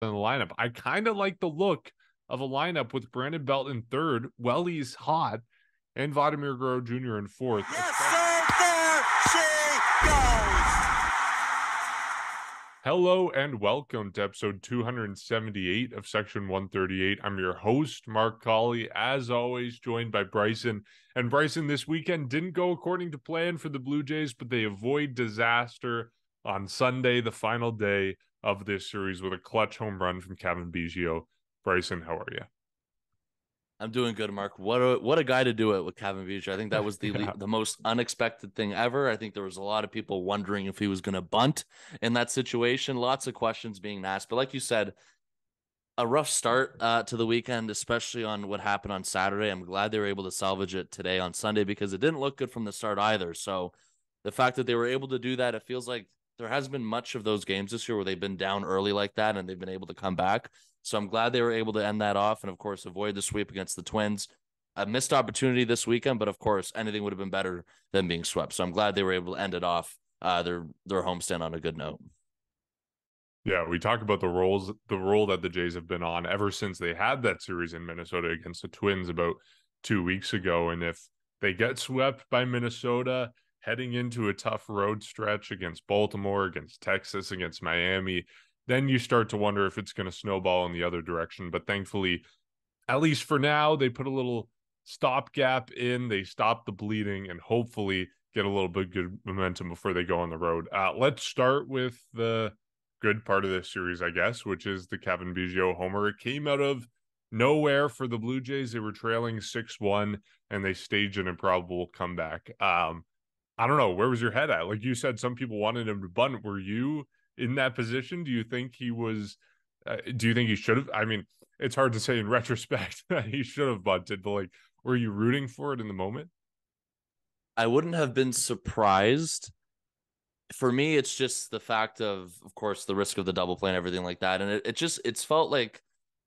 in the lineup. I kind of like the look of a lineup with Brandon Belt in third, Welly's hot, and Vladimir Guerrero Jr. in fourth. Yes, sir, there she goes. Hello and welcome to episode 278 of Section 138. I'm your host, Mark Colley, as always, joined by Bryson. And Bryson, this weekend didn't go according to plan for the Blue Jays, but they avoid disaster on Sunday, the final day of this series, with a clutch home run from Cavan Biggio. Bryson, how are you? I'm doing good, Mark. What a guy to do it with Cavan Biggio. I think that was the most unexpected thing ever. I think there was a lot of people wondering if he was going to bunt in that situation. Lots of questions being asked. But like you said, a rough start to the weekend, especially on what happened on Saturday. I'm glad they were able to salvage it today on Sunday because it didn't look good from the start either. So the fact that they were able to do that, it feels like there hasn't been much of those games this year where they've been down early like that and they've been able to come back. So I'm glad they were able to end that off and, of course, avoid the sweep against the Twins. A missed opportunity this weekend, but, of course, anything would have been better than being swept. So I'm glad they were able to end it off their homestand on a good note. Yeah, we talk about the role that the Jays have been on ever since they had that series in Minnesota against the Twins about 2 weeks ago. And if they get swept by Minnesota heading into a tough road stretch against Baltimore, against Texas, against Miami, then you start to wonder if it's going to snowball in the other direction. But thankfully, at least for now, they put a little stopgap in. They stop the bleeding and hopefully get a little bit good momentum before they go on the road. Let's start with the good part of this series, I guess, which is the Cavan Biggio homer. It came out of nowhere for the Blue Jays. They were trailing 6-1 and they staged an improbable comeback. I don't know. Where was your head at? Like you said, some people wanted him to bunt. Were you in that position? Do you think he was, do you think he should have? I mean, it's hard to say in retrospect that he should have bunted, but like, were you rooting for it in the moment? I wouldn't have been surprised. For me, it's just the fact of course, the risk of the double play and everything like that. And it's felt like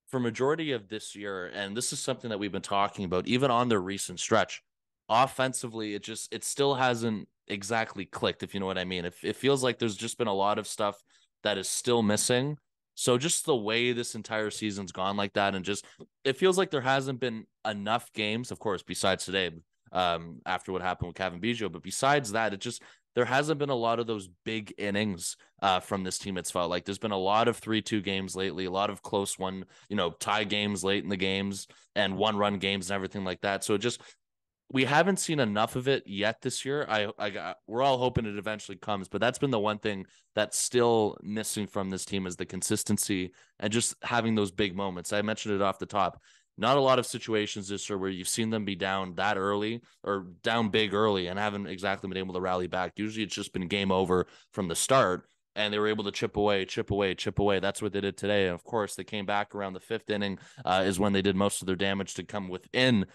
for majority of this year, and this is something that we've been talking about, even on their recent stretch, offensively, it still hasn't exactly clicked, if you know what I mean. It feels like there's just been a lot of stuff that is still missing. So just the way this entire season's gone like that, and just it feels like there hasn't been enough games, of course, besides today, after what happened with Cavan Biggio. But besides that, there hasn't been a lot of those big innings from this team. It's felt like there's been a lot of 3-2 games lately, a lot of close one, tie games late in the games and 1-run games and everything like that. So we haven't seen enough of it yet this year. We're all hoping it eventually comes, but that's been the one thing that's still missing from this team is the consistency and just having those big moments. I mentioned it off the top. Not a lot of situations this year where you've seen them be down that early or down big early and haven't exactly been able to rally back. Usually it's just been game over from the start, and they were able to chip away. That's what they did today. And of course, they came back around the fifth inning is when they did most of their damage to come within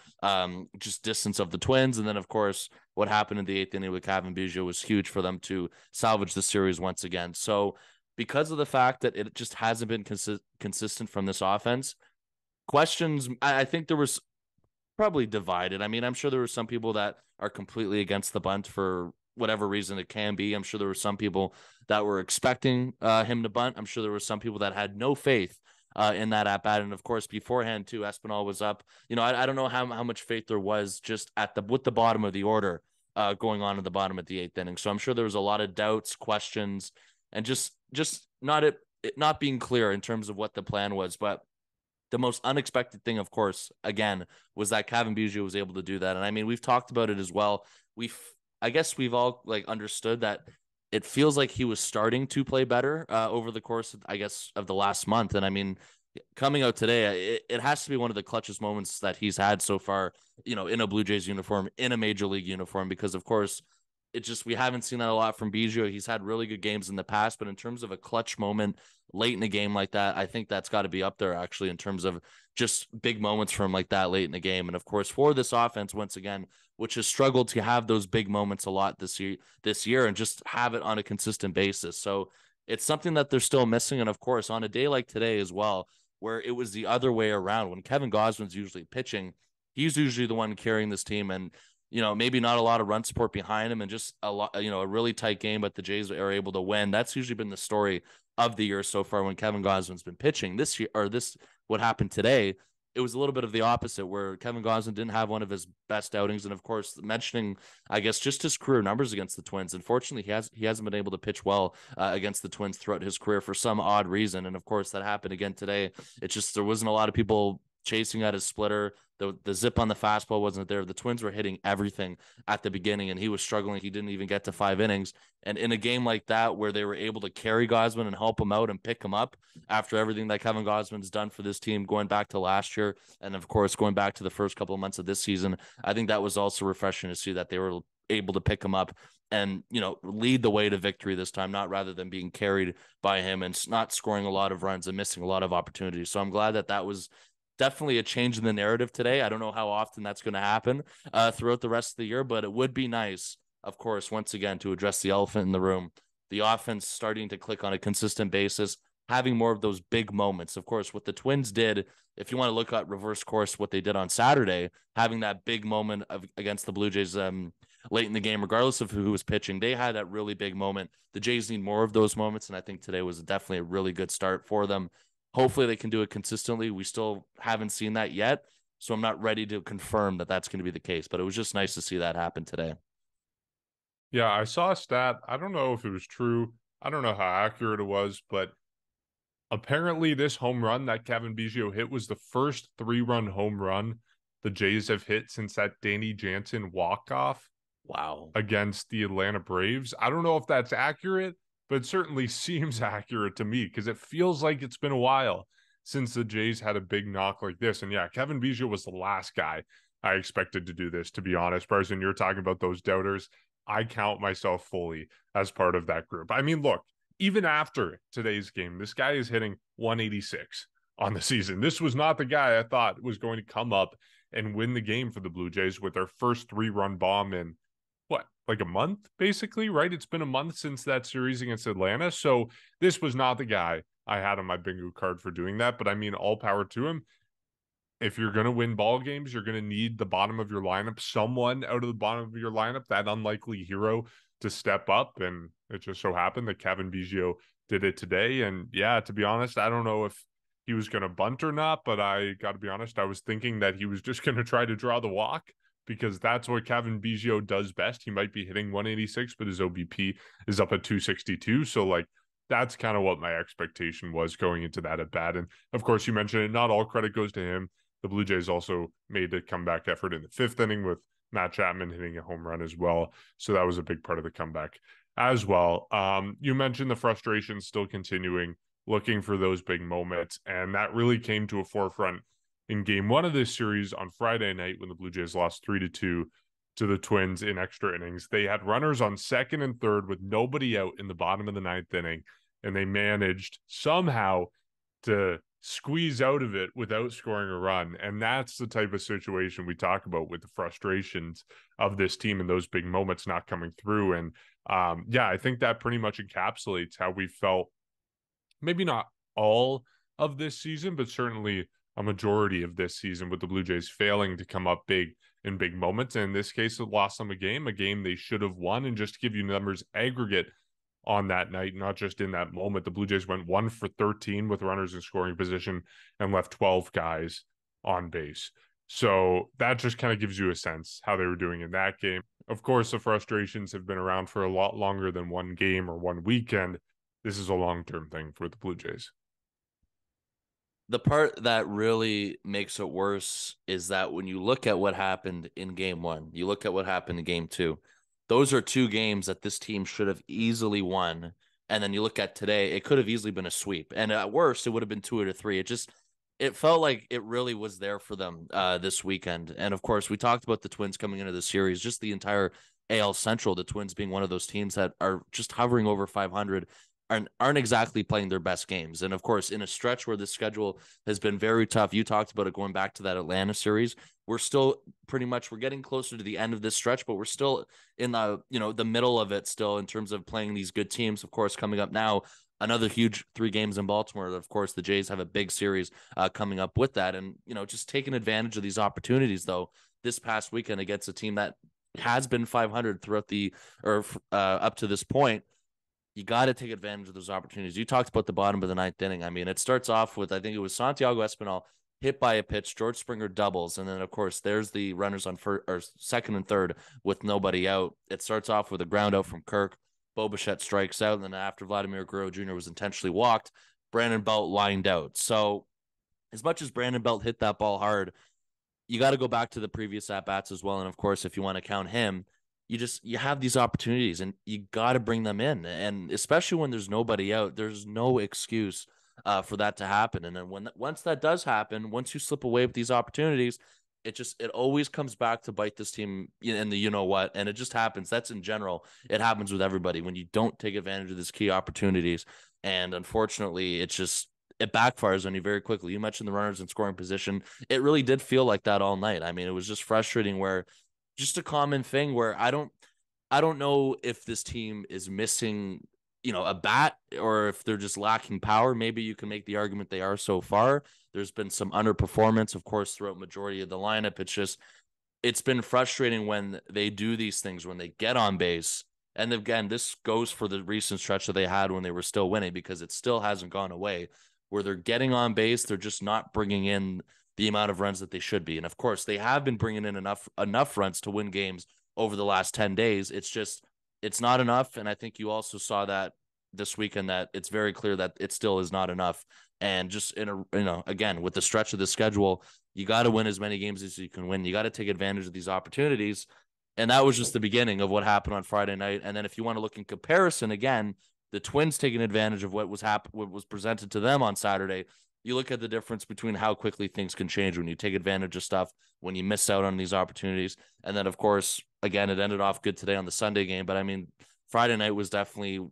just distance of the Twins. And then, of course, what happened in the eighth inning with Cavan Biggio was huge for them to salvage the series once again. So because of the fact that it just hasn't been consistent from this offense, questions, I think there was probably divided. I mean, I'm sure there were some people that are completely against the bunt for whatever reason it can be. I'm sure there were some people that were expecting him to bunt. I'm sure there were some people that had no faith in that at bat. And of course, beforehand too, Espinal was up. I don't know how much faith there was just with the bottom of the order going on at the bottom of the eighth inning. So I'm sure there was a lot of doubts, questions, and just not being clear in terms of what the plan was. But the most unexpected thing, of course, again, was that Cavan Biggio was able to do that. And I mean, we've talked about it as well. I guess we've all understood that it feels like he was starting to play better over the course, of the last month. And I mean, coming out today, it has to be one of the clutchest moments that he's had so far, in a Blue Jays uniform, in a major league uniform, because of course, we haven't seen that a lot from Biggio. He's had really good games in the past, but in terms of a clutch moment late in a game like that, I think that's got to be up there actually in terms of just big moments from like that late in the game. And of course, for this offense, once again, which has struggled to have those big moments a lot this year and just have it on a consistent basis. So it's something that they're still missing. And of course, on a day like today as well, where it was the other way around, when Kevin Gausman's usually pitching, he's usually the one carrying this team. And maybe not a lot of run support behind him and just a lot, a really tight game, but the Jays are able to win. That's usually been the story of the year so far when Kevin Gosman's been pitching. This year, or this, what happened today, it was a little bit of the opposite, where Kevin Gosman didn't have one of his best outings. And of course, mentioning, I guess, just his career numbers against the Twins. Unfortunately, he hasn't been able to pitch well against the Twins throughout his career for some odd reason. And of course, that happened again today. It's just, there wasn't a lot of people chasing at his splitter. The zip on the fastball wasn't there. The Twins were hitting everything at the beginning, and he was struggling. He didn't even get to 5 innings. And in a game like that, where they were able to carry Gosman and help him out and pick him up after everything that Kevin Gosman's done for this team, going back to last year, and of course going back to the first couple of months of this season, I think that was also refreshing to see that they were able to pick him up and lead the way to victory this time, not rather than being carried by him and not scoring a lot of runs and missing a lot of opportunities. So I'm glad that was definitely a change in the narrative today. I don't know how often that's going to happen throughout the rest of the year, but it would be nice, of course, once again, to address the elephant in the room, the offense starting to click on a consistent basis, having more of those big moments. Of course, what the Twins did, if you want to look at reverse course, what they did on Saturday, having that big moment against the Blue Jays late in the game, regardless of who was pitching, they had that really big moment. The Jays need more of those moments, and I think today was definitely a really good start for them. Hopefully they can do it consistently. We still haven't seen that yet, so I'm not ready to confirm that that's going to be the case, but it was just nice to see that happen today. Yeah, I saw a stat. I don't know if it was true. I don't know how accurate it was, but apparently this home run that Cavan Biggio hit was the first 3-run home run the Jays have hit since that Danny Jansen walk-off. Wow. Against the Atlanta Braves. I don't know if that's accurate, but it certainly seems accurate to me because it feels like it's been a while since the Jays had a big knock like this. And yeah, Cavan Biggio was the last guy I expected to do this, to be honest. Bryson, you're talking about those doubters. I count myself fully as part of that group. I mean, look, even after today's game, this guy is hitting 186 on the season. This was not the guy I thought was going to come up and win the game for the Blue Jays with their first 3-run bomb in like a month, basically, right? It's been a month since that series against Atlanta. So this was not the guy I had on my bingo card for doing that. But I mean, all power to him. If you're going to win ball games, you're going to need the bottom of your lineup, someone out of the bottom of your lineup, that unlikely hero to step up. And it just so happened that Cavan Biggio did it today. And yeah, to be honest, I don't know if he was going to bunt or not, but I got to be honest, I was thinking that he was just going to try to draw the walk, because that's what Cavan Biggio does best. He might be hitting 186, but his OBP is up at 262. So, like, that's kind of what my expectation was going into that at bat. And of course, you mentioned it, not all credit goes to him. The Blue Jays also made a comeback effort in the 5th inning with Matt Chapman hitting a home run as well. So that was a big part of the comeback as well. You mentioned the frustration still continuing, looking for those big moments. And that really came to a forefront in game 1 of this series on Friday night when the Blue Jays lost 3-2 to the Twins in extra innings. They had runners on 2nd and 3rd with nobody out in the bottom of the 9th inning, and they managed somehow to squeeze out of it without scoring a run. And that's the type of situation we talk about with the frustrations of this team and those big moments not coming through. And yeah, I think that pretty much encapsulates how we felt, maybe not all of this season, but certainly a majority of this season, with the Blue Jays failing to come up big in big moments. And in this case, it lost them a game they should have won. And just to give you numbers aggregate on that night, not just in that moment, the Blue Jays went 1 for 13 with runners in scoring position and left 12 guys on base. So that just kind of gives you a sense how they were doing in that game. Of course, the frustrations have been around for a lot longer than one game or one weekend. This is a long-term thing for the Blue Jays. The part that really makes it worse is that when you look at what happened in game 1, you look at what happened in game 2, those are 2 games that this team should have easily won. And then you look at today, it could have easily been a sweep. And at worst, it would have been 2 or 3. It felt like it really was there for them this weekend. And of course, we talked about the Twins coming into the series, just the entire AL Central, the Twins being one of those teams that are just hovering over 500. Aren't exactly playing their best games. And of course, in a stretch where the schedule has been very tough, you talked about it going back to that Atlanta series, we're still we're getting closer to the end of this stretch, but we're still in the middle of it still in terms of playing these good teams. Of course, coming up now, another huge 3 games in Baltimore. Of course, the Jays have a big series coming up with that. And, just taking advantage of these opportunities, though, this past weekend against a team that has been 500 throughout up to this point. You got to take advantage of those opportunities. You talked about the bottom of the ninth inning. I mean, it starts off with, I think it was Santiago Espinal hit by a pitch, George Springer doubles, and then of course there's the runners on second and third with nobody out. It starts off with a ground out from Kirk. Bo Bichette strikes out, and then after Vladimir Guerrero Jr. was intentionally walked, Brandon Belt lined out. So as much as Brandon Belt hit that ball hard, you got to go back to the previous at bats as well. And of course, if you want to count him, you have these opportunities and you got to bring them in. And especially when there's nobody out, there's no excuse for that to happen. And then once that does happen, once you slip away with these opportunities, it always comes back to bite this team in the what, and it just happens. That's in general. It happens with everybody when you don't take advantage of these key opportunities. And unfortunately, it backfires on you very quickly. You mentioned the runners in scoring position. It really did feel like that all night. I mean, it was just frustrating where just a common thing where I don't know if this team is missing, a bat or if they're just lacking power. Maybe you can make the argument they are so far. There's been some underperformance, of course, throughout majority of the lineup. It's been frustrating when they do these things, when they get on base. And again, this goes for the recent stretch that they had when they were still winning, because it still hasn't gone away, where they're getting on base. They're just not bringing in the amount of runs that they should be. And of course, they have been bringing in enough runs to win games over the last 10 days. It's not enough. And I think you also saw that this weekend, that it's very clear that it still is not enough. And just again, with the stretch of the schedule, you got to win as many games as you can win. You got to take advantage of these opportunities. And that was just the beginning of what happened on Friday night. And then if you want to look in comparison, again, the Twins taking advantage of what was presented to them on Saturday. You look at the difference between how quickly things can change when you take advantage of stuff, when you miss out on these opportunities. And then, of course, again, it ended off good today on the Sunday game. But I mean, Friday night was definitely,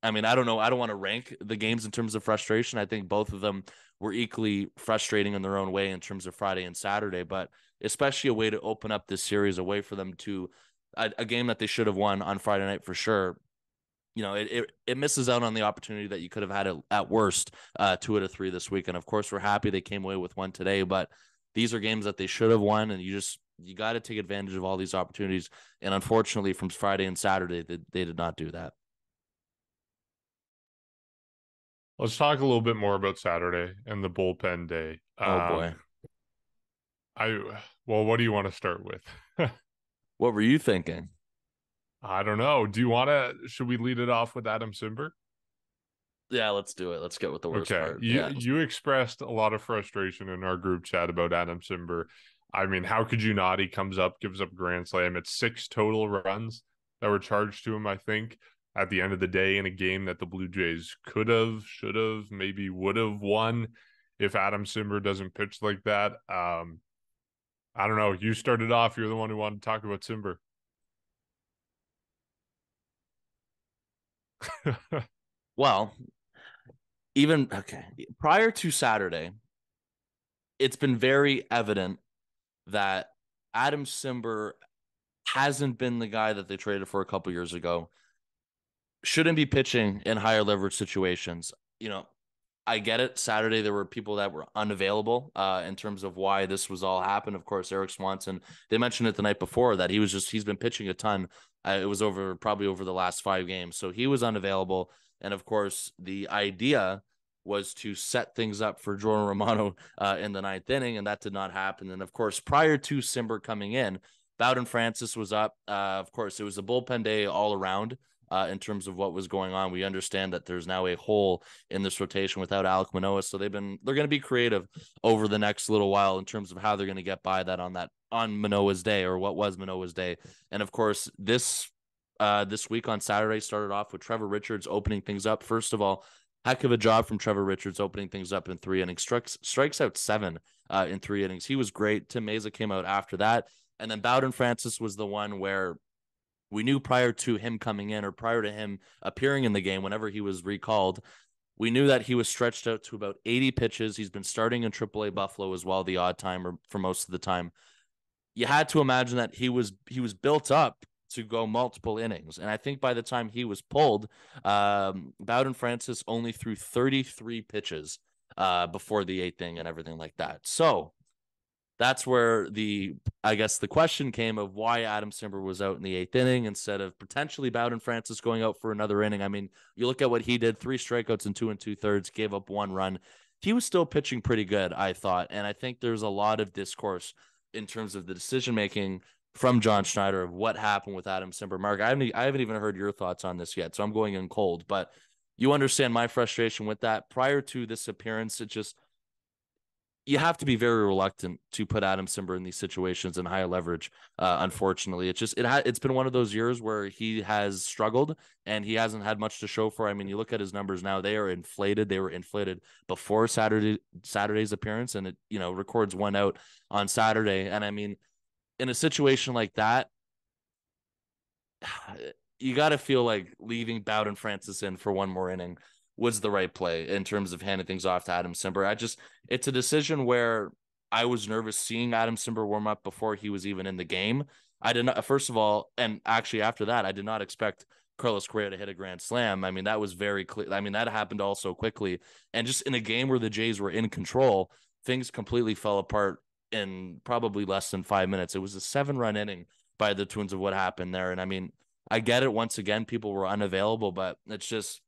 I don't know. I don't want to rank the games in terms of frustration. I think both of them were equally frustrating in their own way in terms of Friday and Saturday, but especially a way to open up this series, a way for them to a game that they should have won on Friday night for sure. It misses out on the opportunity that you could have had at worst 2 out of 3 this week. And of course, we're happy they came away with one today, but these are games that they should have won. And you got to take advantage of all these opportunities. And unfortunately, from Friday and Saturday, they did not do that. Let's talk a little bit more about Saturday and the bullpen day. Oh boy. What do you want to start with? What were you thinking? I don't know. Should we lead it off with Adam Cimber? Yeah, let's do it. Let's get with the worst part. You expressed a lot of frustration in our group chat about Adam Cimber. I mean, how could you not? He gives up grand slam. It's 6 total runs that were charged to him, I think, at the end of the day, in a game that the Blue Jays could have, should have, maybe would have won if Adam Cimber doesn't pitch like that. I don't know. You started off. You're the one who wanted to talk about Cimber. Well, prior to Saturday, it's been very evident that Adam Cimber hasn't been the guy that they traded for a couple years ago. Shouldn't be pitching in higher leverage situations. I get it. Saturday, there were people that were unavailable in terms of why this was all happened. Of course, Eric Swanson, they mentioned it the night before that he's been pitching a ton. It was probably over the last 5 games. So he was unavailable. And of course, the idea was to set things up for Jordan Romano in the 9th inning, and that did not happen. And of course, prior to Cimber coming in, Bowden Francis was up. Of course, it was a bullpen day all around. In terms of what was going on, we understand that there's now a hole in this rotation without Alek Manoah, so they're going to be creative over the next little while in terms of how they're going to get by that on Manoah's day, or what was Manoah's day. And of course, this week on Saturday started off with Trevor Richards opening things up. First of all, heck of a job from Trevor Richards opening things up in 3 innings. Strikes out 7 in 3 innings. He was great. Tim Meza came out after that, and then Bowden Francis was the one where we knew prior to him coming in, or prior to him appearing in the game, whenever he was recalled, we knew that he was stretched out to about 80 pitches. He's been starting in AAA Buffalo as well, the odd timer for most of the time. You had to imagine that he was built up to go multiple innings. And I think by the time he was pulled, Bowden Francis only threw 33 pitches before the 8th inning and everything like that. So that's where I guess the question came of why Adam Cimber was out in the 8th inning instead of potentially Bowden Francis going out for another inning. I mean, you look at what he did, 3 strikeouts in 2 2/3, gave up 1 run. He was still pitching pretty good, I thought. And I think there's a lot of discourse in terms of the decision making from John Schneider of what happened with Adam Cimber. Mark, I haven't even heard your thoughts on this yet, so I'm going in cold. But you understand my frustration with that. Prior to this appearance, it just you have to be very reluctant to put Adam Cimber in these situations in high leverage. Unfortunately, it's been one of those years where he has struggled and he hasn't had much to show for. I mean, you look at his numbers now; they are inflated. They were inflated before Saturday's appearance, and it records 1 out on Saturday. And I mean, in a situation like that, you got to feel like leaving Bowden Francis in for 1 more inning was the right play in terms of handing things off to Adam Cimber. It's a decision where I was nervous seeing Adam Cimber warm up before he was even in the game. I did not, first of all, and actually after that, I did not expect Carlos Correa to hit a grand slam. I mean, that was very clear. I mean, that happened all so quickly. And just in a game where the Jays were in control, things completely fell apart in probably less than 5 minutes. It was a 7-run inning by the Twins of what happened there. And I mean, I get it. Once again, people were unavailable, but it's just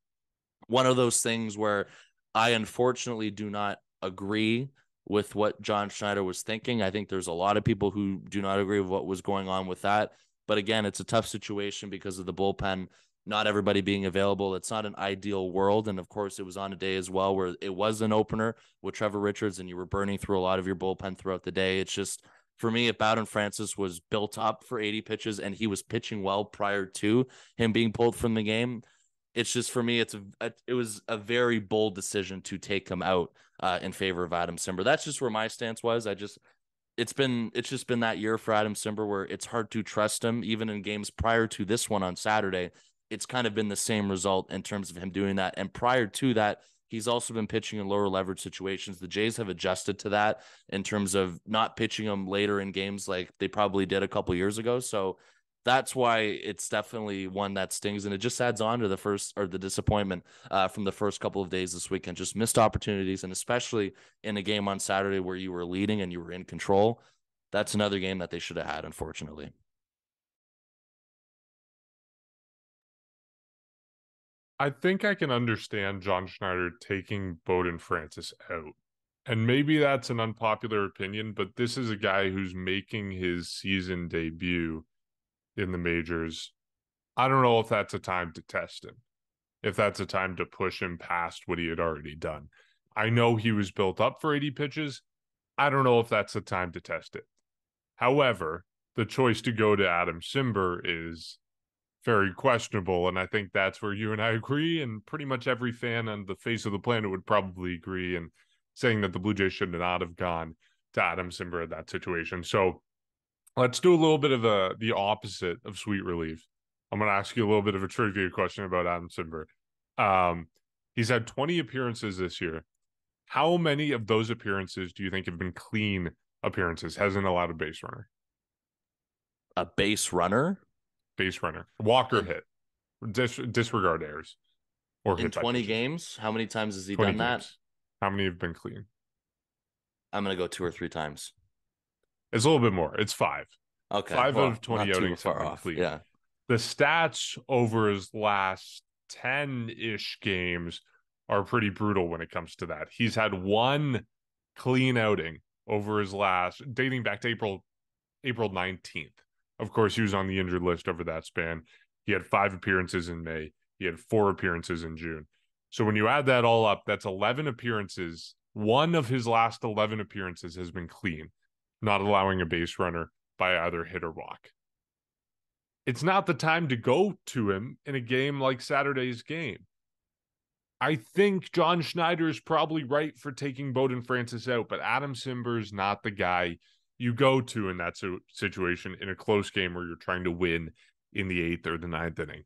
one of those things where I unfortunately do not agree with what John Schneider was thinking. I think there's a lot of people who do not agree with what was going on with that. But again, it's a tough situation because of the bullpen, not everybody being available. It's not an ideal world. And of course, it was on a day as well where it was an opener with Trevor Richards and you were burning through a lot of your bullpen throughout the day. It's just, for me, if Bowden Francis was built up for 80 pitches and he was pitching well prior to him being pulled from the game, it's just, for me, it was a very bold decision to take him out in favor of Adam Cimber. That's just where my stance was. It's just been that year for Adam Cimber where it's hard to trust him. Even in games prior to this one on Saturday, it's kind of been the same result in terms of him doing that. And prior to that, he's also been pitching in lower leverage situations. The Jays have adjusted to that in terms of not pitching him later in games like they probably did a couple years ago. So that's why it's definitely one that stings, and it just adds on to the disappointment from the first couple of days this weekend. Just missed opportunities, and especially in a game on Saturday where you were leading and you were in control. That's another game that they should have had, unfortunately. I think I can understand John Schneider taking Bowden Francis out. And maybe that's an unpopular opinion, but this is a guy who's making his season debut in the majors. I don't know if that's a time to test him, if that's a time to push him past what he had already done. I know he was built up for 80 pitches. I don't know if that's the time to test it. However, the choice to go to Adam Cimber is very questionable, and I think that's where you and I agree, and pretty much every fan on the face of the planet would probably agree in saying that the Blue Jays should not have gone to Adam Cimber in that situation. So let's do a little bit of the opposite of sweet relief. I'm going to ask you a little bit of a trivia question about Adam Cimber. He's had 20 appearances this year. How many of those appearances do you think have been clean appearances? Hasn't allowed a base runner. A base runner? Base runner. Walker hit. Disregard errors. Or hit in 20 games? How many times has he done that? How many have been clean? I'm going to go 2 or 3 times. It's a little bit more. It's 5. Okay. 5 out of 20 outings have been clean. Yeah. The stats over his last 10-ish games are pretty brutal when it comes to that. He's had 1 clean outing over his last, dating back to April 19th. Of course, he was on the injured list over that span. He had 5 appearances in May. He had 4 appearances in June. So when you add that all up, that's 11 appearances. 1 of his last 11 appearances has been clean, not allowing a base runner by either hit or walk. It's not the time to go to him in a game like Saturday's game. I think John Schneider is probably right for taking Bowden Francis out, but Adam Cimber is not the guy you go to in that situation in a close game where you're trying to win in the 8th or the 9th inning.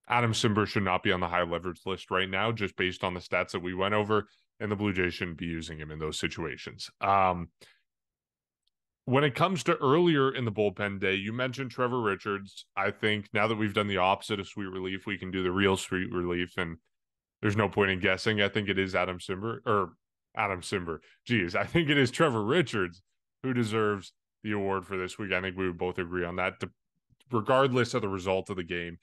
Adam Cimber should not be on the high leverage list right now, just based on the stats that we went over, and the Blue Jays shouldn't be using him in those situations. When it comes to earlier in the bullpen day, you mentioned Trevor Richards. I think now that we've done the opposite of sweet relief, we can do the real sweet relief, and there's no point in guessing. I think it is Adam Cimber, or Adam Cimber. Geez, I think it is Trevor Richards who deserves the award for this week. I think we would both agree on that. Regardless of the result of the game,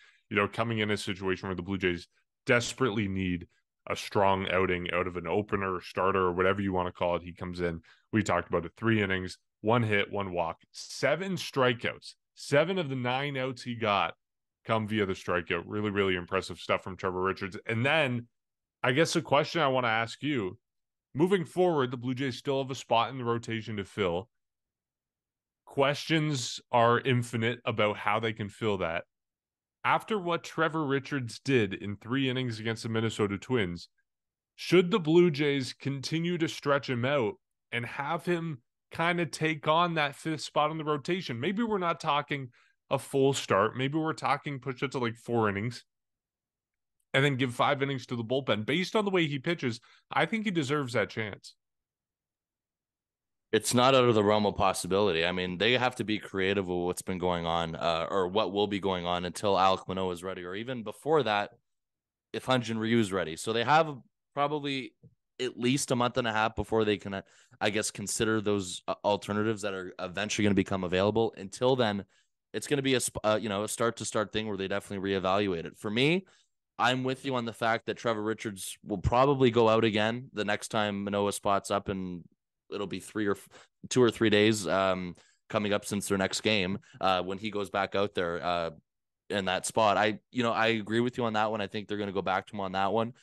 coming in a situation where the Blue Jays desperately need a strong outing out of an opener, starter, or whatever you want to call it. He comes in. We talked about it. 3 innings, 1 hit, 1 walk, 7 strikeouts. 7 of the 9 outs he got come via the strikeout. Really, really impressive stuff from Trevor Richards. And then I guess the question I want to ask you, moving forward, the Blue Jays still have a spot in the rotation to fill. Questions are infinite about how they can fill that. After what Trevor Richards did in 3 innings against the Minnesota Twins, should the Blue Jays continue to stretch him out and have him kind of take on that 5th spot in the rotation? Maybe we're not talking a full start. Maybe we're talking push it to like 4 innings and then give 5 innings to the bullpen. Based on the way he pitches, I think he deserves that chance. It's not out of the realm of possibility. I mean, they have to be creative with what's been going on, or what will be going on until Alek Manoah is ready, or even before that, if Hyun-Jin Ryu is ready. So they have probably at least a month and a half before they can, I guess, consider those alternatives that are eventually going to become available. Until then, it's going to be a start-to-start thing where they definitely reevaluate it. For me, I'm with you on the fact that Trevor Richards will probably go out again the next time Manoah spots up, and it'll be 2 or 3 days coming up since their next game when he goes back out there in that spot. I agree with you on that one. I think they're going to go back to him on that one.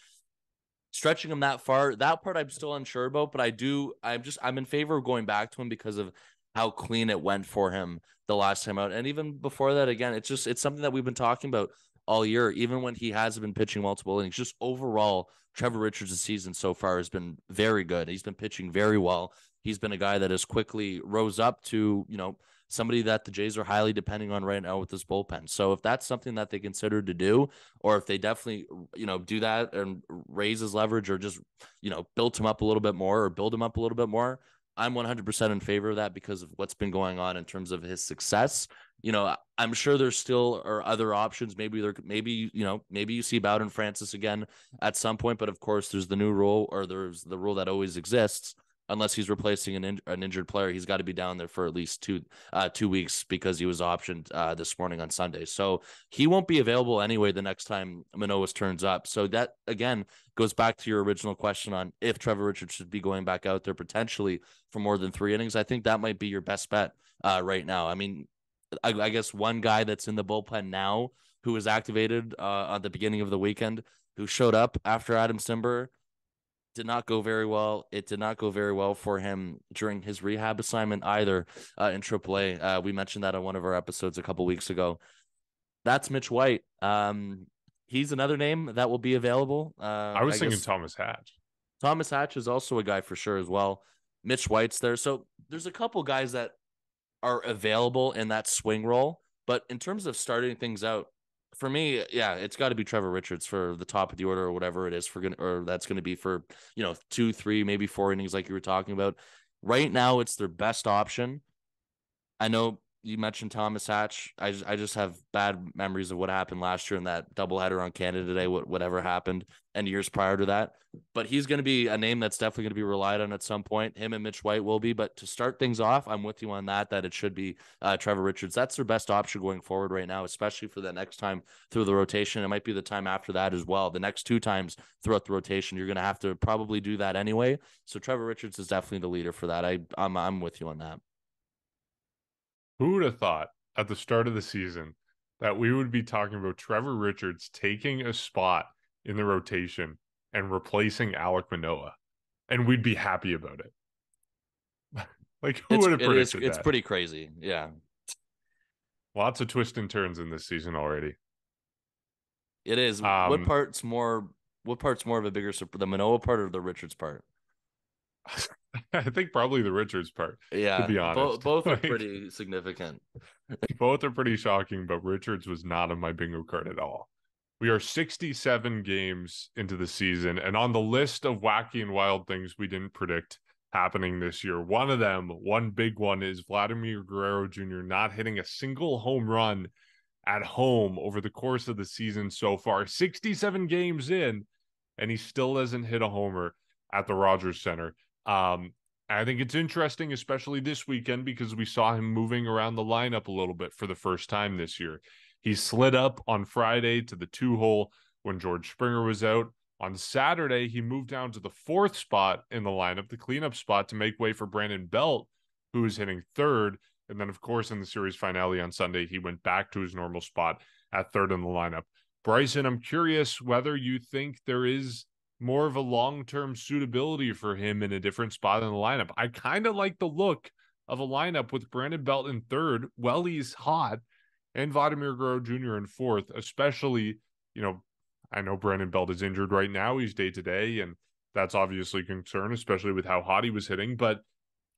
Stretching him that far, that part I'm still unsure about, but I'm in favor of going back to him because of how clean it went for him the last time out. And even before that, again, it's something that we've been talking about all year, even when he has been pitching multiple innings. Just overall, Trevor Richards' season so far has been very good. He's been pitching very well. He's been a guy that has quickly rose up to, somebody that the Jays are highly depending on right now with this bullpen. So if that's something that they consider to do, or if they definitely, do that and raise his leverage, or just, build him up a little bit more, or build him up a little bit more, I'm 100% in favor of that because of what's been going on in terms of his success. I'm sure there still are other options. Maybe you see Bowden Francis again at some point, but of course there's the new rule, or there's the rule that always exists. Unless he's replacing an injured player, he's got to be down there for at least 2 weeks because he was optioned this morning on Sunday. So he won't be available anyway the next time Manoah turns up. So that, again, goes back to your original question on if Trevor Richards should be going back out there potentially for more than 3 innings. I think that might be your best bet right now. I mean, I guess one guy that's in the bullpen now who was activated at the beginning of the weekend, who showed up after Adam Cimber, did not go very well. It did not go very well for him during his rehab assignment either in AAA. We mentioned that on one of our episodes a couple weeks ago. That's Mitch White. He's another name that will be available. I was thinking Thomas Hatch. Thomas Hatch is also a guy for sure as well. Mitch White's there. So there's a couple guys that are available in that swing role. But in terms of starting things out, for me, yeah, it's got to be Trevor Richards for the top of the order, or whatever it is or that's going to be for 2, 3, maybe 4 innings, like you were talking about. Right now, it's their best option. I know you mentioned Thomas Hatch. I just have bad memories of what happened last year in that doubleheader on Canada Day, whatever happened, and years prior to that. But he's going to be a name that's definitely going to be relied on at some point. Him and Mitch White will be. But to start things off, I'm with you on that it should be Trevor Richards. That's their best option going forward right now, especially for the next time through the rotation. It might be the time after that as well. The next 2 times throughout the rotation, you're going to have to probably do that anyway. So Trevor Richards is definitely the leader for that. I'm with you on that. Who would have thought at the start of the season that we would be talking about Trevor Richards taking a spot in the rotation and replacing Alek Manoah, and we'd be happy about it? Like, who would have predicted that? It's pretty crazy. Yeah. Lots of twists and turns in this season already. It is. What part's more of a bigger surprise, the Manoah part or the Richards part? I think probably the Richards part. Yeah, to be honest, both are pretty significant. Both are pretty shocking, but Richards was not on my bingo card at all. We are 67 games into the season, and on the list of wacky and wild things we didn't predict happening this year, one big one, is Vladimir Guerrero Jr. not hitting a single home run at home over the course of the season so far. 67 games in, and he still hasn't hit a homer. at the Rogers Center. I think it's interesting, especially this weekend, because we saw him moving around the lineup a little bit for the first time this year. He slid up on Friday to the 2-hole when George Springer was out. On Saturday, he moved down to the 4th spot in the lineup, the cleanup spot, to make way for Brandon Belt, who was hitting 3rd. And then, of course, in the series finale on Sunday, he went back to his normal spot at 3rd in the lineup. Bryson, I'm curious whether you think there is more of a long-term suitability for him in a different spot in the lineup. I kind of like the look of a lineup with Brandon Belt in 3rd, Welly's hot, and Vladimir Guerrero Jr. in 4th, especially, I know Brandon Belt is injured right now. He's day-to-day, and that's obviously a concern, especially with how hot he was hitting. But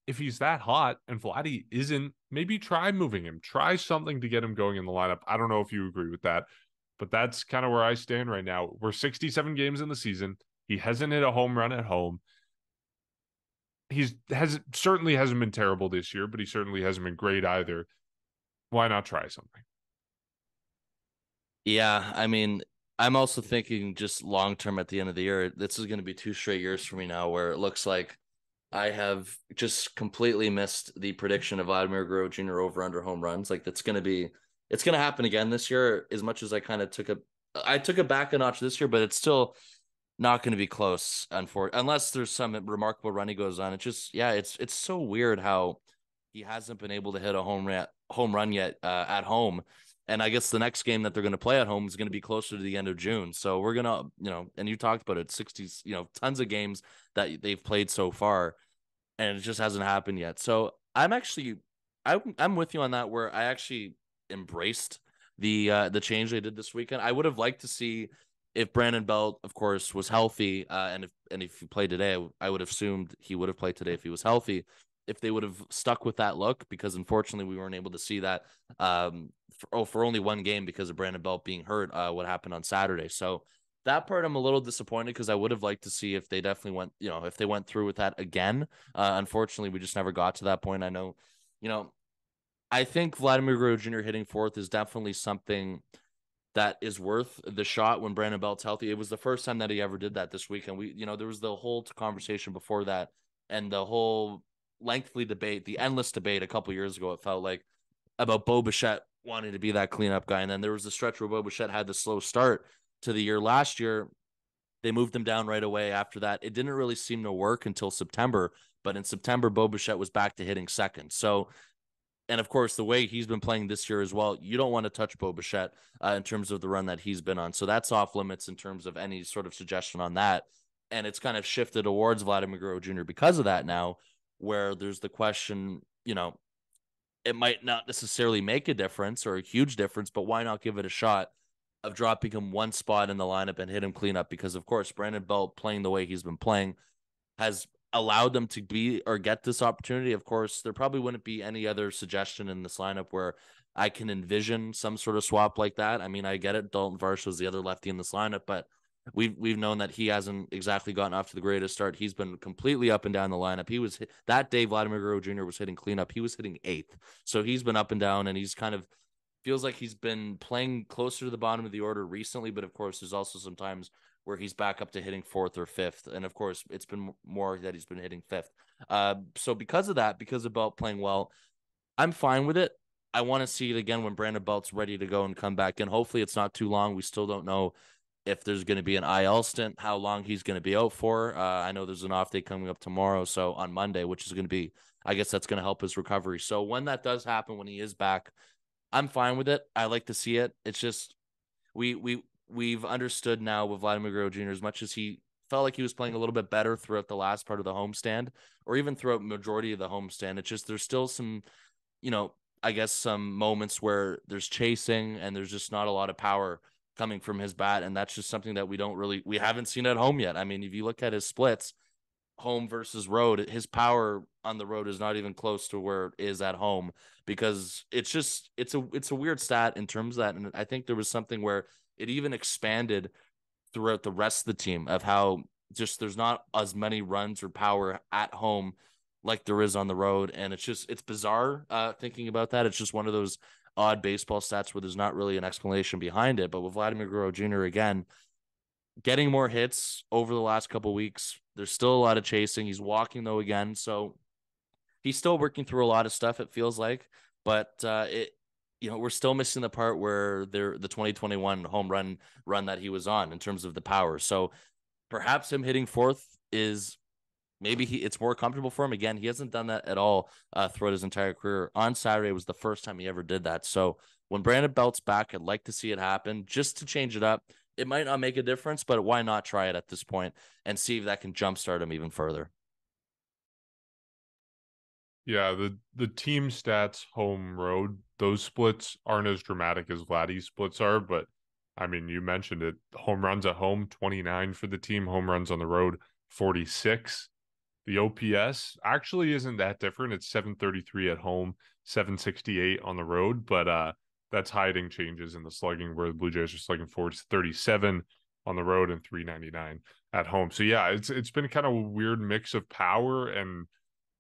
if he's that hot and Vladdy isn't, maybe try moving him. Try something to get him going in the lineup. I don't know if you agree with that, but that's kind of where I stand right now. We're 67 games in the season. He hasn't hit a home run at home. Certainly hasn't been terrible this year, but he certainly hasn't been great either. Why not try something? Yeah, I mean, I'm also thinking just long term at the end of the year. This is going to be 2 straight years for me now where it looks like I have just completely missed the prediction of Vladimir Guerrero Jr. over under home runs. Like it's going to happen again this year. As much as I kind of took it back a notch this year, but it's still not going to be close, unfortunately, unless there's some remarkable run he goes on. It's so weird how he hasn't been able to hit a home run yet at home. And I guess the next game that they're going to play at home is going to be closer to the end of June. So we're going to, and you talked about it, 60s, tons of games that they've played so far, and it just hasn't happened yet. So I'm with you on that, where I actually embraced the change they did this weekend. I would have liked to see if Brandon Belt, of course, was healthy, and if he played today, I would have assumed he would have played today if he was healthy. If they would have stuck with that look, because unfortunately we weren't able to see that for only one game because of Brandon Belt being hurt, what happened on Saturday. So that part I'm a little disappointed, because I would have liked to see if they definitely went, if they went through with that again. Unfortunately, we just never got to that point. I know, I think Vladimir Guerrero Jr. hitting 4th is definitely something that is worth the shot when Brandon Belt's healthy. It was the first time that he ever did that this weekend. There was the whole conversation before that, and the whole the endless debate a couple years ago, it felt like, about Bo Bichette wanting to be that cleanup guy. And then there was the stretch where Bo Bichette had the slow start to the year last year. They moved him down right away after that. It didn't really seem to work until September, but in September, Bo Bichette was back to hitting 2nd. So, and of course, the way he's been playing this year as well, you don't want to touch Bo Bichette in terms of the run that he's been on. So that's off limits in terms of any sort of suggestion on that. And it's kind of shifted towards Vladimir Guerrero Jr. because of that now, where there's the question, it might not necessarily make a difference or a huge difference, but why not give it a shot of dropping him one spot in the lineup and hit him clean up? Because, of course, Brandon Belt playing the way he's been playing has allowed them to be or get this opportunity. Of course, there probably wouldn't be any other suggestion in this lineup where I can envision some sort of swap like that. I mean, I get it. Dalton Varsho is the other lefty in this lineup, but we've known that he hasn't exactly gotten off to the greatest start. He's been completely up and down the lineup. He was that day Vladimir Guerrero Jr. was hitting cleanup. He was hitting 8th. So he's been up and down, and he's kind of feels like he's been playing closer to the bottom of the order recently. But of course, there's also some times where he's back up to hitting 4th or 5th. And of course, it's been more that he's been hitting 5th. So because of Belt playing well, I'm fine with it. I want to see it again when Brandon Belt's ready to go and come back. And hopefully it's not too long. We still don't know if there's going to be an IL stint, how long he's going to be out for. I know there's an off day coming up tomorrow, so on Monday, which is going to be, I guess that's going to help his recovery. So when that does happen, when he is back, I'm fine with it. I like to see it. It's just we've understood now with Vladimir Guerrero Jr., as much as he felt like he was playing a little bit better throughout the last part of the homestand, or even throughout majority of the homestand. It's just there's still some, I guess some moments where there's chasing and there's just not a lot of power coming from his bat, and that's just something that we haven't seen at home yet. I mean, if you look at his splits, home versus road, his power on the road is not even close to where it is at home, because it's a weird stat in terms of that. And I think there was something where it even expanded throughout the rest of the team of how just there's not as many runs or power at home like there is on the road. And it's bizarre thinking about that. It's just one of those odd baseball stats where there's not really an explanation behind it. But with Vladimir Guerrero Jr., again, getting more hits over the last couple weeks. There's still a lot of chasing. He's walking though again, so he's still working through a lot of stuff. It feels like, but we're still missing the part where the 2021 home run that he was on in terms of the power. So perhaps him hitting fourth is maybe it's more comfortable for him. Again, he hasn't done that at all throughout his entire career. On Saturday was the first time he ever did that. So when Brandon Belt's back, I'd like to see it happen just to change it up. It might not make a difference, but why not try it at this point and see if that can jumpstart him even further? Yeah, the team stats home road, those splits aren't as dramatic as Vladdy's splits are, but I mean, you mentioned it. Home runs at home, 29 for the team. Home runs on the road, 46. The OPS actually isn't that different. It's 733 at home, 768 on the road, but that's hiding changes in the slugging where the Blue Jays are slugging 437 on the road and 399 at home. So yeah, it's been kind of a weird mix of power and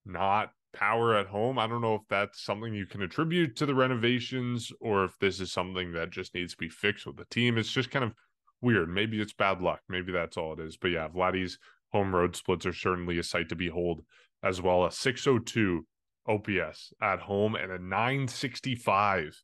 not power at home. I don't know if that's something you can attribute to the renovations or if this is something that just needs to be fixed with the team. It's just kind of weird. Maybe it's bad luck. Maybe that's all it is. But yeah, Vladdy's home road splits are certainly a sight to behold as well. A 602 OPS at home and a 965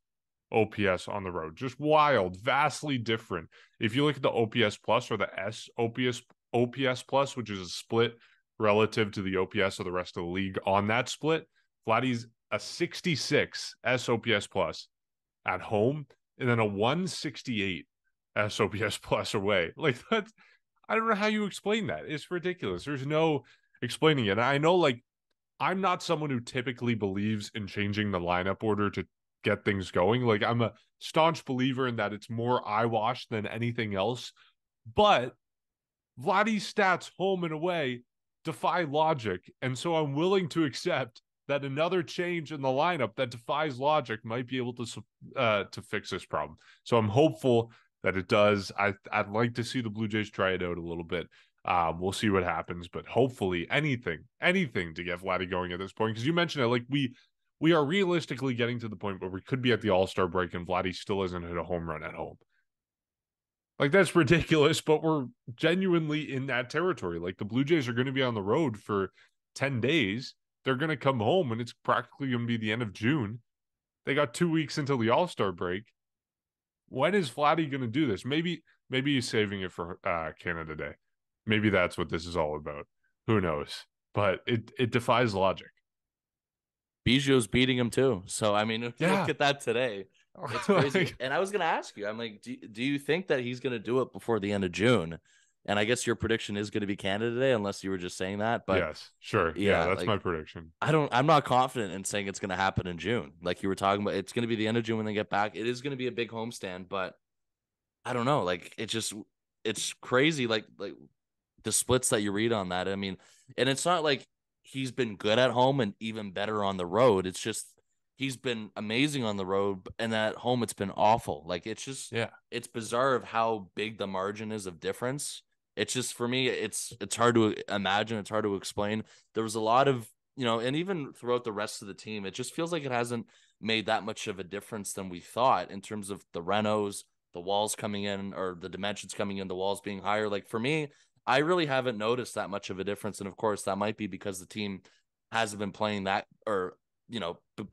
OPS on the road. Just wild, vastly different. If you look at the OPS plus or the S OPS plus, which is a split relative to the OPS of the rest of the league on that split, Vladdy's a 66 SOPS plus at home and then a 168 SOPS plus away. Like that's, I don't know how you explain that. It's ridiculous. There's no explaining it. And I know, like, I'm not someone who typically believes in changing the lineup order to get things going. Like, I'm a staunch believer in that it's more eyewash than anything else. But Vladdy's stats home and away defy logic. And so I'm willing to accept that another change in the lineup that defies logic might be able to fix this problem. So I'm hopeful that it does. I'd like to see the Blue Jays try it out a little bit. We'll see what happens, but hopefully anything to get Vladdy going at this point. Because you mentioned it, like we are realistically getting to the point where we could be at the All-Star break and Vladdy still hasn't hit a home run at home. Like, that's ridiculous, but we're genuinely in that territory. Like, the Blue Jays are going to be on the road for 10 days. They're going to come home, and it's practically going to be the end of June. They got 2 weeks until the All-Star break. When is Vladdy going to do this? Maybe he's saving it for Canada Day. Maybe that's what this is all about. Who knows? But it defies logic. Biggio's beating him too. So, I mean, if you look at that today, it's crazy. Like, and I was going to ask you, I'm like, do you think that he's going to do it before the end of June? And I guess your prediction is going to be Canada Day, unless you were just saying that. But yes, sure. Yeah, that's like, my prediction. I'm not confident in saying it's going to happen in June. Like you were talking about, it's going to be the end of June when they get back. It is going to be a big homestand, but I don't know. Like, it's crazy. Like the splits that you read on that. I mean, and it's not like he's been good at home and even better on the road. It's just he's been amazing on the road, and at home it's been awful. Like, it's just it's bizarre of how big the margin is of difference. It's just, for me, it's hard to imagine. It's hard to explain. There was a lot of, and even throughout the rest of the team, it just feels like it hasn't made that much of a difference than we thought in terms of the renos, the walls coming in, or the dimensions coming in, the walls being higher. Like, for me, I really haven't noticed that much of a difference. And of course, that might be because the team hasn't been playing that, or,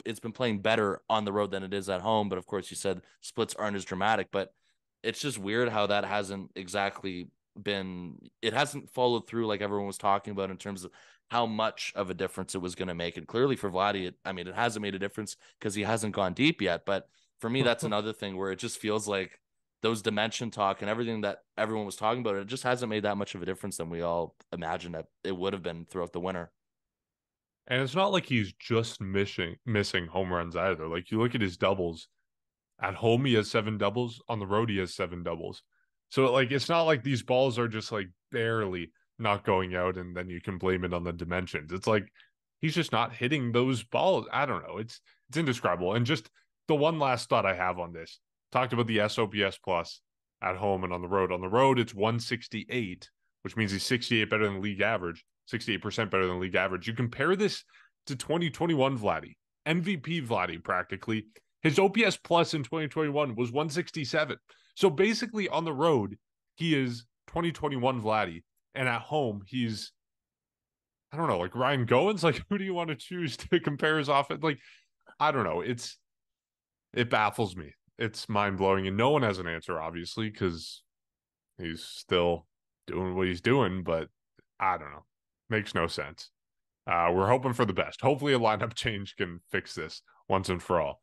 it's been playing better on the road than it is at home. But of course, you said splits aren't as dramatic, but it's just weird how that hasn't exactly it hasn't followed through like everyone was talking about in terms of how much of a difference it was going to make. And clearly for Vladdy, it hasn't made a difference because he hasn't gone deep yet. But for me, that's another thing where it just feels like those dimension talk and everything that everyone was talking about, it just hasn't made that much of a difference than we all imagined that it would have been throughout the winter. And it's not like he's just missing home runs either. Like, you look at his doubles. At home, he has 7 doubles. On the road, he has 7 doubles. So, like, it's not like these balls are just, like, barely not going out and then you can blame it on the dimensions. It's like he's just not hitting those balls. I don't know. It's indescribable. And just the one last thought I have on this. Talked about the SOPS plus at home and on the road. On the road, it's 168, which means he's 68 better than league average, 68% better than league average. You compare this to 2021 Vladdy, MVP Vladdy practically. His OPS plus in 2021 was 167. So basically on the road, he is 2021 Vladdy, and at home he's, I don't know, like Ryan Goins. Like, who do you want to choose to compare his offense? Like, I don't know. It baffles me. It's mind blowing, and no one has an answer, obviously, because he's still doing what he's doing. But I don't know. Makes no sense. We're hoping for the best. Hopefully, a lineup change can fix this once and for all.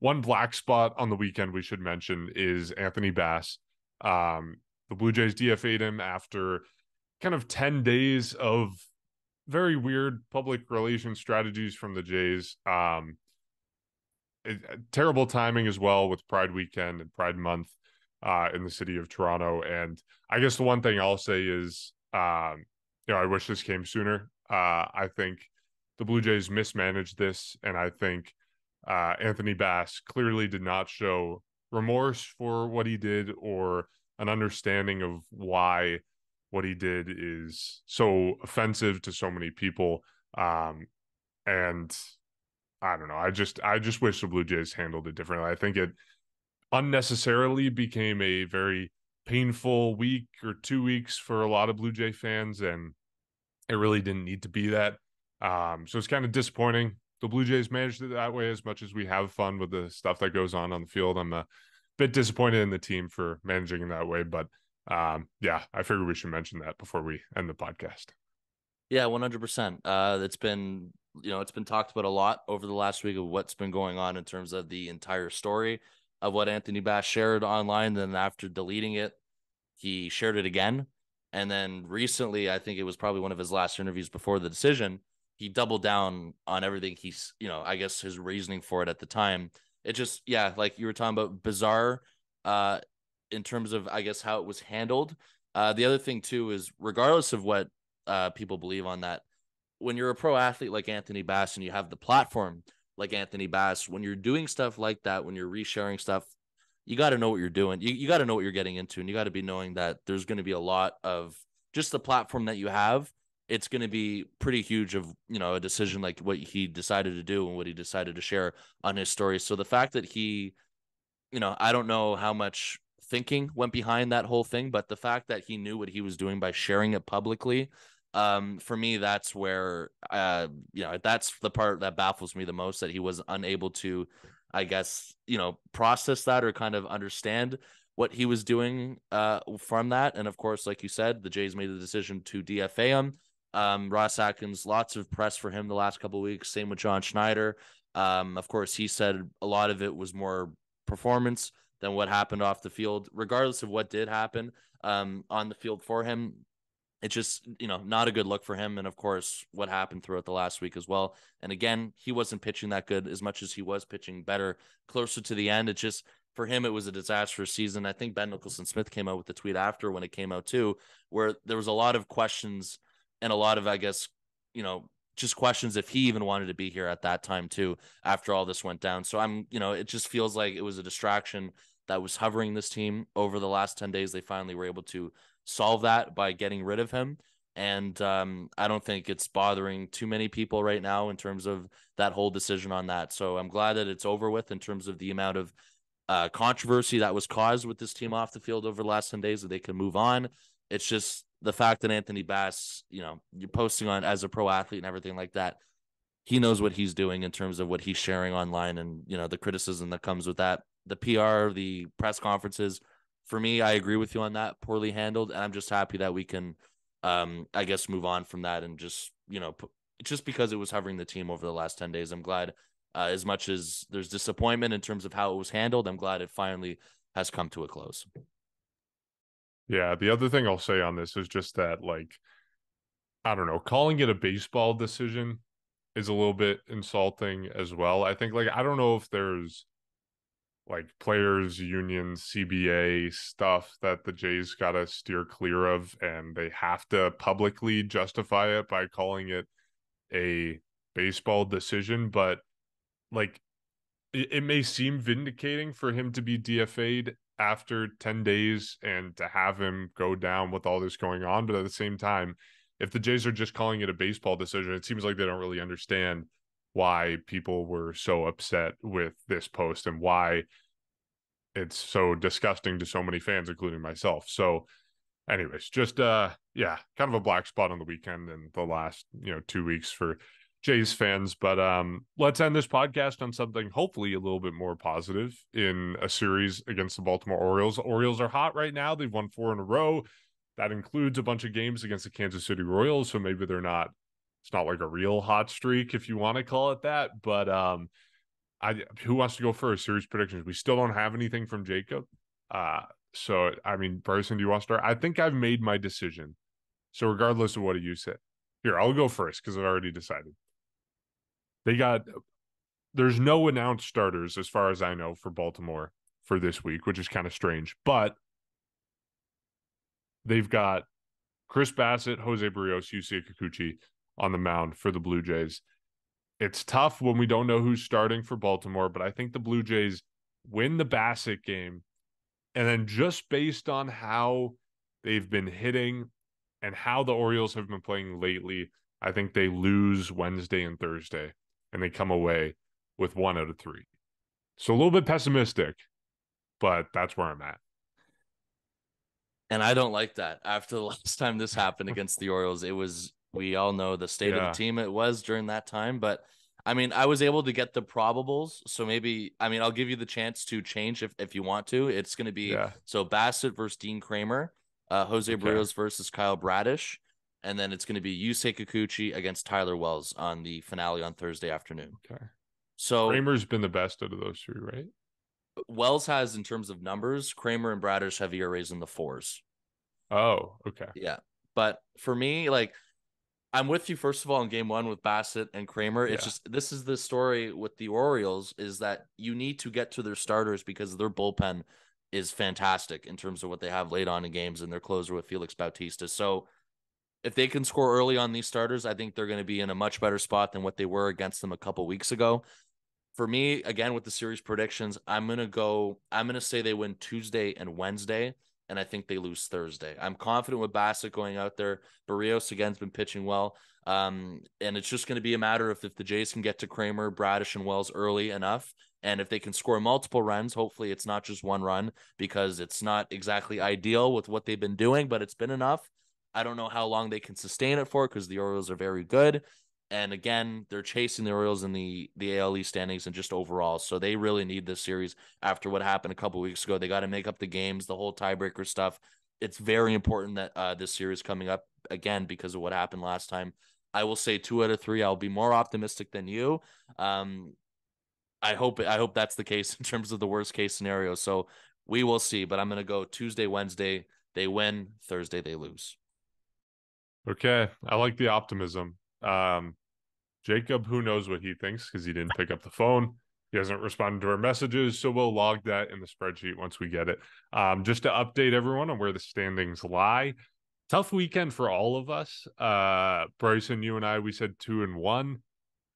One black spot on the weekend we should mention is Anthony Bass. The Blue Jays DFA'd him after kind of 10 days of very weird public relations strategies from the Jays. Terrible timing as well with Pride Weekend and Pride Month in the city of Toronto. And I guess the one thing I'll say is, I wish this came sooner. I think the Blue Jays mismanaged this, and I think Anthony Bass clearly did not show remorse for what he did or an understanding of why what he did is so offensive to so many people. And I don't know. I just wish the Blue Jays handled it differently. I think it unnecessarily became a very painful week or 2 weeks for a lot of Blue Jay fans, and it really didn't need to be that. So it's kind of disappointing. The Blue Jays managed it that way. As much as we have fun with the stuff that goes on the field, I'm a bit disappointed in the team for managing it that way. But yeah, I figured we should mention that before we end the podcast. Yeah, 100%. It's been, it's been talked about a lot over the last week of what's been going on in terms of the entire story of what Anthony Bass shared online. Then after deleting it, he shared it again. And then recently, I think it was probably one of his last interviews before the decision, he doubled down on everything he's, I guess his reasoning for it at the time. It just, yeah, like you were talking about, bizarre in terms of, I guess, how it was handled. The other thing too is, regardless of what people believe on that, when you're a pro athlete like Anthony Bass and you have the platform like Anthony Bass, when you're doing stuff like that, when you're resharing stuff, you got to know what you're doing. You got to know what you're getting into, and you got to be knowing that there's going to be a lot of just the platform that you have. It's going to be pretty huge of, a decision like what he decided to do and what he decided to share on his story. So the fact that he, I don't know how much thinking went behind that whole thing, but the fact that he knew what he was doing by sharing it publicly, for me, that's where, that's the part that baffles me the most, that he was unable to, I guess, process that or kind of understand what he was doing from that. And of course, like you said, the Jays made the decision to DFA him. Ross Atkins, lots of press for him the last couple of weeks. Same with John Schneider. Of course, he said a lot of it was more performance than what happened off the field. Regardless of what did happen on the field for him, it's just, not a good look for him. And of course, what happened throughout the last week as well. And again, he wasn't pitching that good as much as he was pitching better closer to the end. It's just, for him, it was a disastrous season. I think Ben Nicholson-Smith came out with the tweet after when it came out too, where there was a lot of questions and a lot of, I guess, just questions if he even wanted to be here at that time too, after all this went down. So it just feels like it was a distraction that was hovering this team over the last 10 days. They finally were able to solve that by getting rid of him. And I don't think it's bothering too many people right now in terms of that whole decision on that. So I'm glad that it's over with in terms of the amount of controversy that was caused with this team off the field over the last 10 days, that they can move on. It's just the fact that Anthony Bass, you're posting on as a pro athlete and everything like that. He knows what he's doing in terms of what he's sharing online, and, the criticism that comes with that, the PR, the press conferences. For me, I agree with you on that, poorly handled. And I'm just happy that we can, I guess, move on from that and just, just because it was hovering the team over the last 10 days. I'm glad, as much as there's disappointment in terms of how it was handled, I'm glad it finally has come to a close. Yeah, the other thing I'll say on this is just that, I don't know, calling it a baseball decision is a little bit insulting as well. I think, I don't know if there's players union, CBA stuff that the Jays got to steer clear of, and they have to publicly justify it by calling it a baseball decision. But it may seem vindicating for him to be DFA'd after 10 days and to have him go down with all this going on. But at the same time, if the Jays are just calling it a baseball decision, it seems like they don't really understand why people were so upset with this post and why it's so disgusting to so many fans, including myself. So anyways, just yeah, kind of a black spot on the weekend and the last 2 weeks for Jays fans. But let's end this podcast on something hopefully a little bit more positive in a series against the Baltimore Orioles. The Orioles are hot right now. They've won 4 in a row. That includes a bunch of games against the Kansas City Royals, so maybe they're not, it's not like a real hot streak if you want to call it that. But who wants to go first? Series predictions. We still don't have anything from Jacob. So I mean, Bryson, do you want to start? I think I've made my decision. So regardless of what you say, here, I'll go first because I've already decided. There's no announced starters as far as I know for Baltimore for this week, which is kind of strange, but they've got Chris Bassett, Jose Barrios, Yusei Kikuchi on the mound for the Blue Jays. It's tough when we don't know who's starting for Baltimore, but I think the Blue Jays win the Bassett game. And then just based on how they've been hitting and how the Orioles have been playing lately, I think they lose Wednesday and Thursday, and they come away with 1 out of 3. So a little bit pessimistic, but that's where I'm at. And I don't like that. After the last time this happened against the Orioles, we all know the state of the team it was during that time. But I mean, I was able to get the probables. So maybe, I mean, I'll give you the chance to change if you want to. It's going to be, so Bassett versus Dean Kramer, Jose Barrios versus Kyle Bradish. And then it's going to be Yusei Kikuchi against Tyler Wells on the finale on Thursday afternoon. Okay. So Kramer's been the best out of those 3, right? Wells has, in terms of numbers, Kramer and Bradish have ERAs in the 4s. Oh, okay. Yeah. But for me, like, I'm with you, first of all, in game 1 with Bassett and Kramer. It's just, this is the story with the Orioles, is that you need to get to their starters because their bullpen is fantastic in terms of what they have late on in games and their closer with Felix Bautista. So if they can score early on these starters, I think they're going to be in a much better spot than what they were against them a couple weeks ago. For me, again, with the series predictions, I'm going to say they win Tuesday and Wednesday, and I think they lose Thursday. I'm confident with Bassett going out there. Barrios, again, has been pitching well. And it's just going to be a matter of if the Jays can get to Kramer, Bradish, and Wells early enough, and if they can score multiple runs, hopefully it's not just one run, because it's not exactly ideal with what they've been doing, but it's been enough. I don't know how long they can sustain it for because the Orioles are very good. And again, they're chasing the Orioles in the AL East standings and just overall. So they really need this series after what happened a couple of weeks ago. They got to make up the games, the whole tiebreaker stuff. It's very important that this series coming up again because of what happened last time. I will say 2 out of 3. I'll be more optimistic than you. I hope that's the case in terms of the worst case scenario. So we will see. But I'm going to go Tuesday, Wednesday, they win. Thursday, they lose. Okay, I like the optimism. Jacob, who knows what he thinks because he didn't pick up the phone. He hasn't responded to our messages, so we'll log that in the spreadsheet once we get it. Just to update everyone on where the standings lie. Tough weekend for all of us. Bryson, you and I, we said 2-1.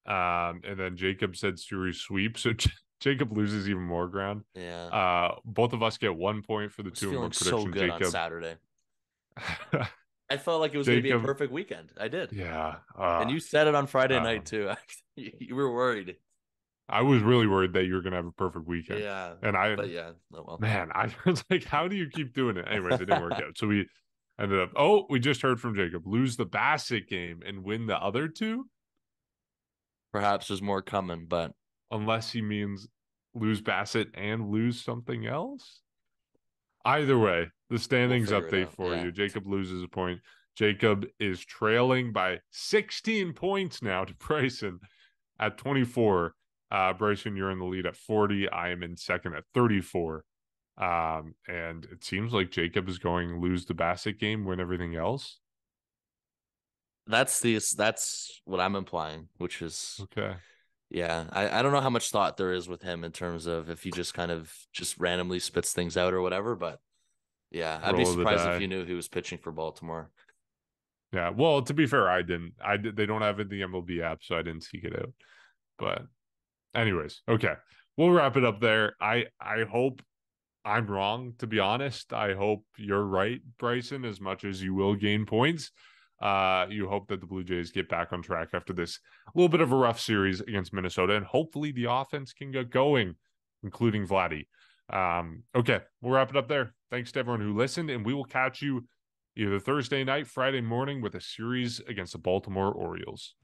And then Jacob said series sweep. So Jacob loses even more ground. Yeah. Both of us get 1 point for the 2-1 prediction. So good Jacob. on Saturday. I felt like it was going to be a perfect weekend. I did. Yeah. And you said it on Friday night too. You were worried. I was really worried that you were going to have a perfect weekend. Yeah. But yeah. Oh, well. Man, I was like, how do you keep doing it? Anyways, it didn't work out. So we ended up, we just heard from Jacob, lose the Bassett game and win the other 2. Perhaps there's more coming, but. Unless he means lose Bassett and lose something else. Either way, the standings update for you. Jacob loses a point. Jacob is trailing by 16 points now to Bryson at 24. Bryson, you're in the lead at 40. I am in second at 34. And it seems like Jacob is going to lose the Bassett game, win everything else. That's what I'm implying, which is okay. Yeah, I don't know how much thought there is with him in terms of if he just kind of just randomly spits things out or whatever. But yeah, I'd be surprised if you knew he was pitching for Baltimore. Yeah, well, to be fair, I didn't. They don't have it in the MLB app, so I didn't seek it out. But anyways, okay, we'll wrap it up there. I hope I'm wrong, to be honest. I hope you're right, Bryson, as much as you will gain points. You hope that the Blue Jays get back on track after this little bit of a rough series against Minnesota, and hopefully the offense can get going, including Vladdy. Okay, we'll wrap it up there. Thanks to everyone who listened, and we will catch you either Thursday night, Friday morning with a series against the Baltimore Orioles.